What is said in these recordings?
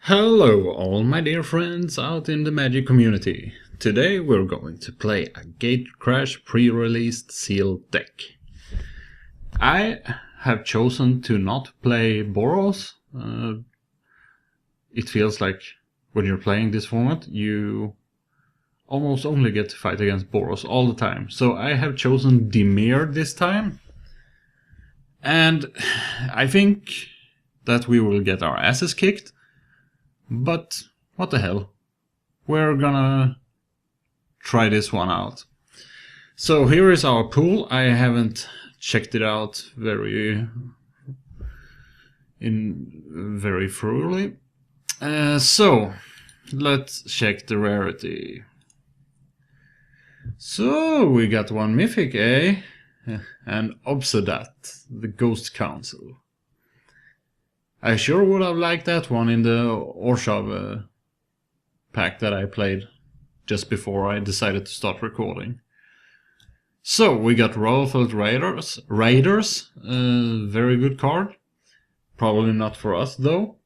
Hello all my dear friends out in the Magic community. Today we're going to play a Gatecrash pre-released sealed deck. I have chosen to not play Boros. It feels like when you're playing this format you almost only get to fight against Boros all the time. So I have chosen Dimir this time. And I think that we will get our asses kicked. But what the hell, we're gonna try this one out. So here is our pool. I haven't checked it out very thoroughly. So let's check the rarity. So we got one mythic, eh? And Obsedat, the Ghost Council. I sure would have liked that one in the Orshav pack that I played just before I decided to start recording. So we got Royalfeld Raiders, very good card. Probably not for us though.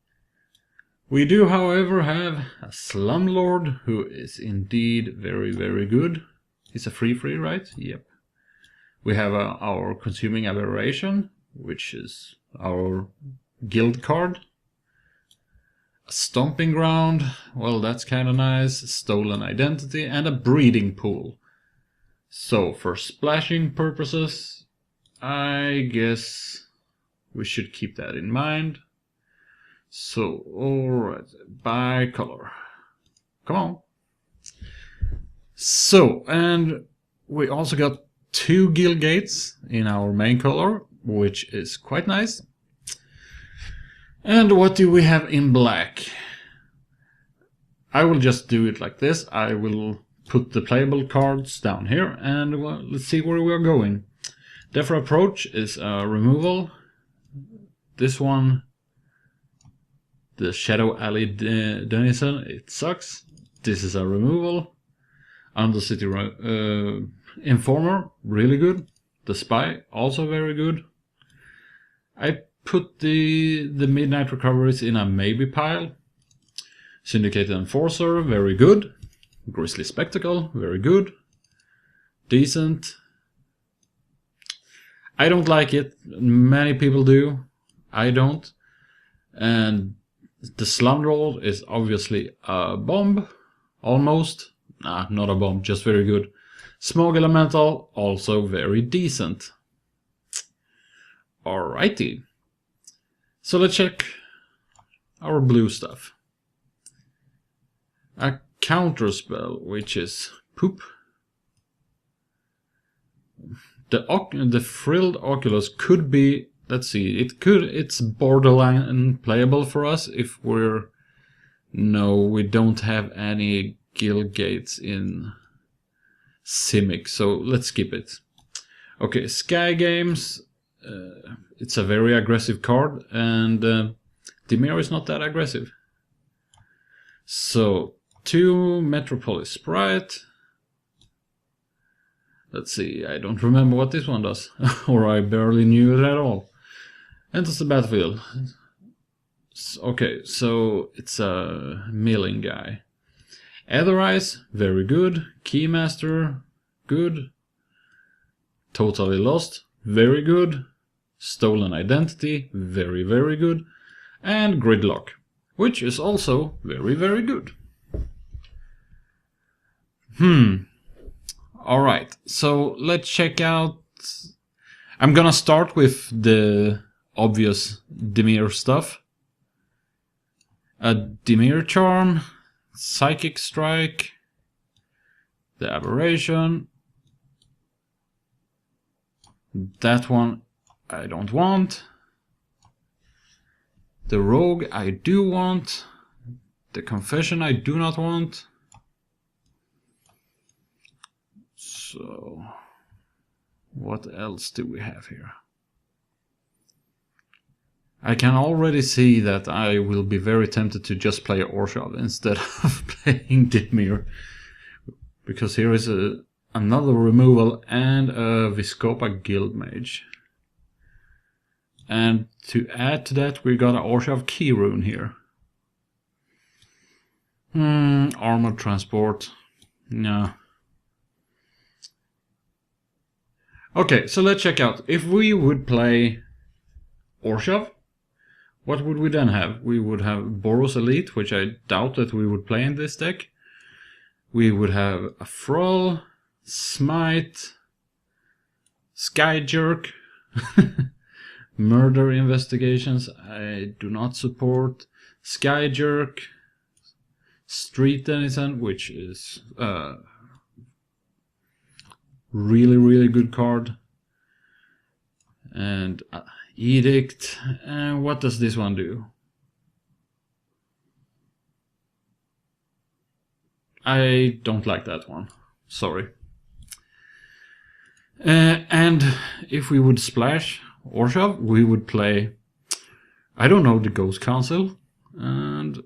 We do however have a Slumlord who is indeed very good. He's a free, right? Yep. We have our Consuming Aberration, which is our guild card. A Stomping Ground, well that's kinda nice. Stolen Identity and a Breeding Pool. So for splashing purposes I guess we should keep that in mind. So alright, by color. Come on. So, and we also got 2 guild gates in our main color, which is quite nice. And what do we have in black? I will just do it like this. I will put the playable cards down here and well, let's see where we are going. Defer Approach is a removal. This one, the Shadow Alley Denizen, it sucks. This is a removal. Undercity Informer, really good. The Spy, also very good. I put the Midnight Recoveries in a maybe pile. Syndicated Enforcer, very good. Grisly Spectacle, very good. Decent. I don't like it. Many people do. I don't. And the Slumlord is obviously a bomb. Almost. Nah, not a bomb, just very good. Smog Elemental, also very decent. Alrighty. So let's check our blue stuff. A counterspell, which is poop. The Frilled Oculus could be, let's see, it's borderline playable for us if we don't have any guild gates in Simic, so let's skip it. Okay, Sky Games. It's a very aggressive card, and Dimir is not that aggressive. So, 2 Metropolis Sprite. Let's see, I don't remember what this one does, or I barely knew it at all. Enters the battlefield. Okay, so it's a milling guy. Etherise, very good. Keymaster, good. Totally Lost, very good. Stolen Identity, very good. And Gridlock, which is also very good. Alright, so let's check out. I'm gonna start with the obvious Dimir stuff. A Dimir Charm, Psychic Strike, the Aberration. That one I don't want. The Rogue I do want. The Confession I do not want. So, what else do we have here? I can already see that I will be very tempted to just play Orshav instead of playing Dimir. Because here is another removal and a Viscopa Guild Mage. And to add to that, we got an Orshav Key Rune here. Armored transport. No. Okay, so let's check out. If we would play Orzhov, what would we then have? We would have Boros Elite, which I doubt that we would play in this deck. We would have a Thrall, Smite, Sky Jerk, Murder Investigations, I do not support, Sky Jerk, Street Denizen, which is really good card, and Edict. And what does this one do? I don't like that one, sorry. And if we would splash Orzhov, we would play, I don't know, the Ghost Council and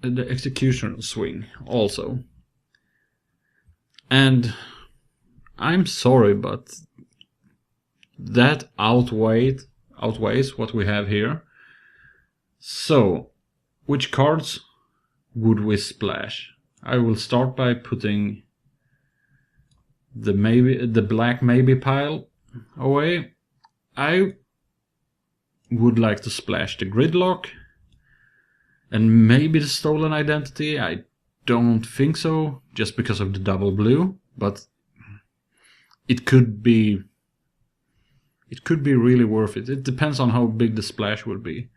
the Executioner Swing also. And I'm sorry, but that outweighs what we have here. So, which cards would we splash? I will start by putting the black maybe pile away. I would like to splash the Gridlock and maybe the Stolen Identity. I don't think so, just because of the double blue, but it could be really worth it. It depends on how big the splash would be.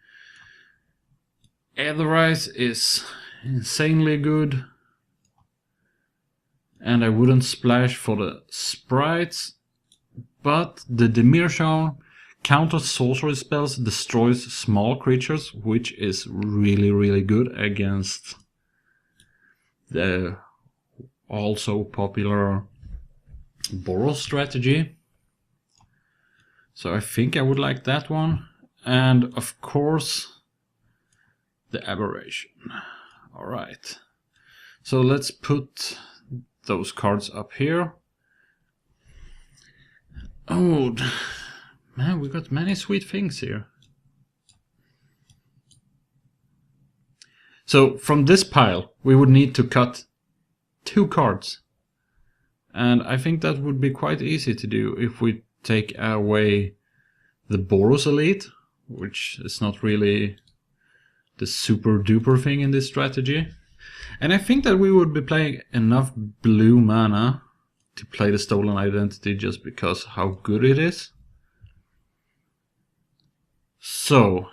Otherwise is insanely good. And I wouldn't splash for the sprites, but the Dimir charm counters sorcery spells, destroys small creatures, which is really good against the also popular Boros strategy. So I think I would like that one. And of course, the Aberration. Alright. So let's put those cards up here. Oh, man, we got many sweet things here. So from this pile, we would need to cut 2 cards. And I think that would be quite easy to do if we take away the Boros Elite, which is not really the super duper thing in this strategy. And I think that we would be playing enough blue mana to play the Stolen Identity just because how good it is. So,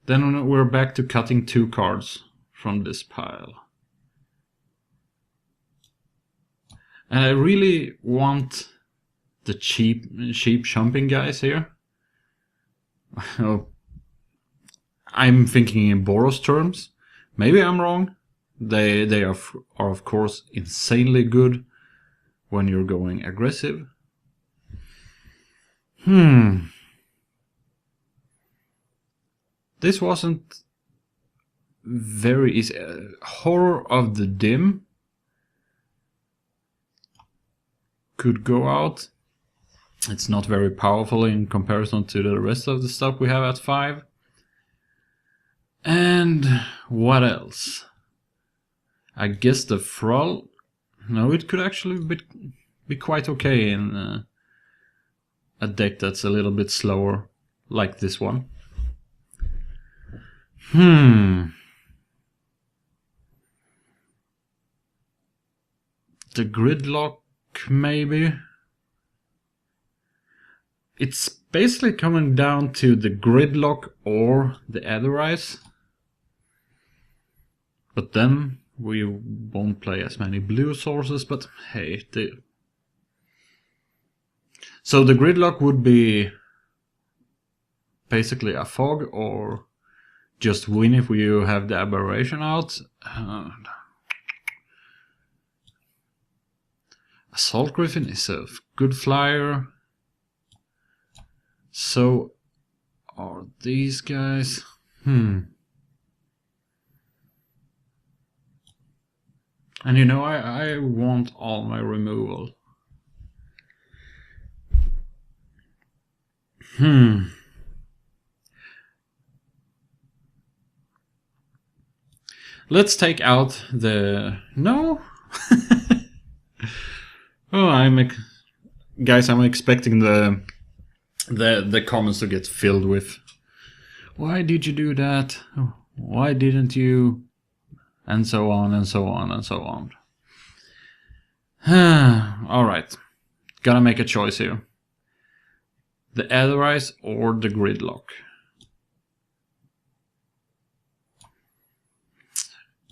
then we're back to cutting 2 cards from this pile. And I really want the cheap jumping guys here. I'm thinking in Boros terms. Maybe I'm wrong. They are of course insanely good when you're going aggressive. This wasn't very easy. Horror of the Dim could go out. It's not very powerful in comparison to the rest of the stuff we have at 5. And what else? I guess the Thrall. No, it could actually be quite okay in a deck that's a little bit slower, like this one. The Gridlock, maybe. It's basically coming down to the Gridlock or the Aetherize. But then we won't play as many blue sources, but hey. So the Gridlock would be basically a Fog or just win if we have the Aberration out. Assault Griffin is a good flyer. So are these guys? And you know, I want all my removal. let's take out the... No? Oh, guys, I'm expecting the comments to get filled with, why did you do that? Why didn't you? And so on and so on and so on. Alright, gotta make a choice here. The Aetherise or the Gridlock?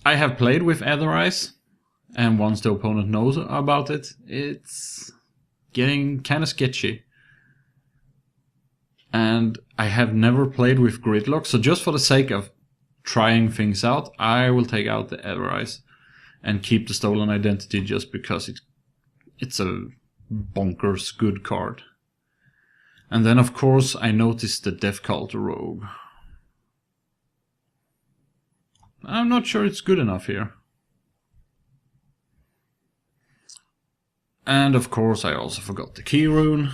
I have played with Aetherise, and once the opponent knows about it, it's getting kind of sketchy. And I have never played with Gridlock, so just for the sake of trying things out, I will take out the Aetherise and keep the Stolen Identity just because it's a bonkers good card. And then of course I noticed the Death Cult Rogue. I'm not sure it's good enough here. And of course I also forgot the Key Rune,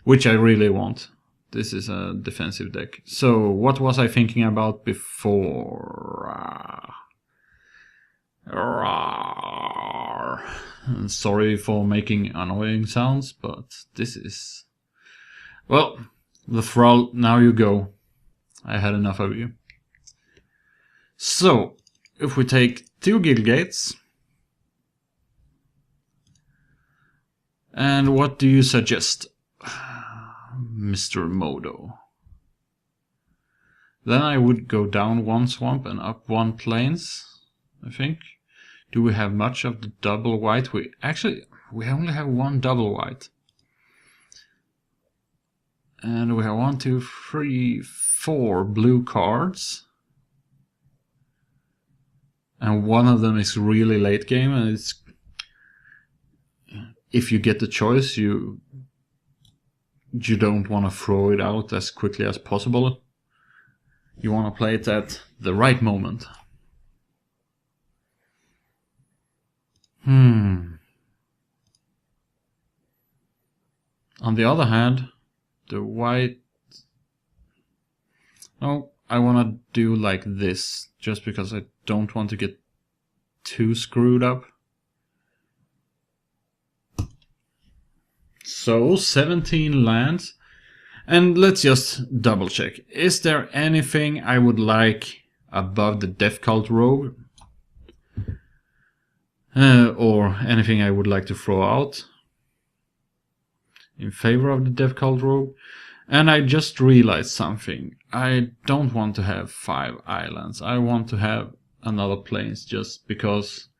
which I really want. This is a defensive deck. So what was I thinking about before? Sorry for making annoying sounds, but this is... Well, the Thrall, now you go. I had enough of you. So, if we take 2 Guild Gates... And what do you suggest, Mr. Modo? Then I would go down 1 swamp and up 1 plains, I think. Do we have much of the double white? We only have 1 double white. And we have 1, 2, 3, 4 blue cards. And one of them is really late game, and it's... If you get the choice, you don't want to throw it out as quickly as possible. You want to play it at the right moment. On the other hand, the white... Oh, I want to do like this, just because I don't want to get too screwed up. So, 17 lands. And let's just double check. Is there anything I would like above the Death Cult Rogue? Or anything I would like to throw out in favor of the Death Cult Rogue? And I just realized something. I don't want to have 5 islands. I want to have another plains just because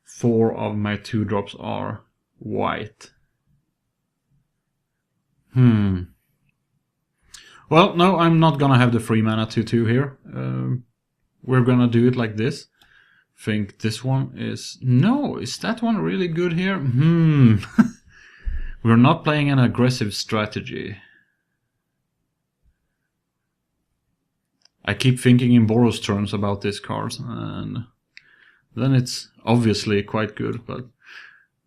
4 of my 2-drops are white. Well, no, I'm not gonna have the 3 mana 2/2 here. We're gonna do it like this. Think this one is... No, is that one really good here? We're not playing an aggressive strategy. I keep thinking in Boros terms about this card, and then it's obviously quite good, but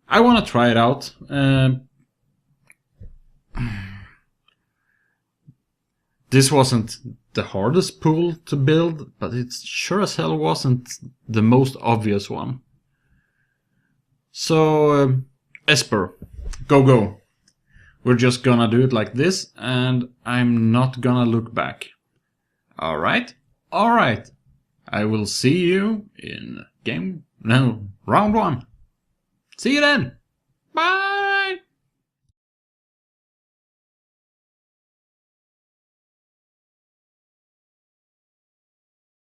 I want to try it out. This wasn't the hardest pool to build, but it sure as hell wasn't the most obvious one. So, Esper, go. We're just gonna do it like this, and I'm not gonna look back. Alright? Alright. I will see you in round 1. See you then. Bye!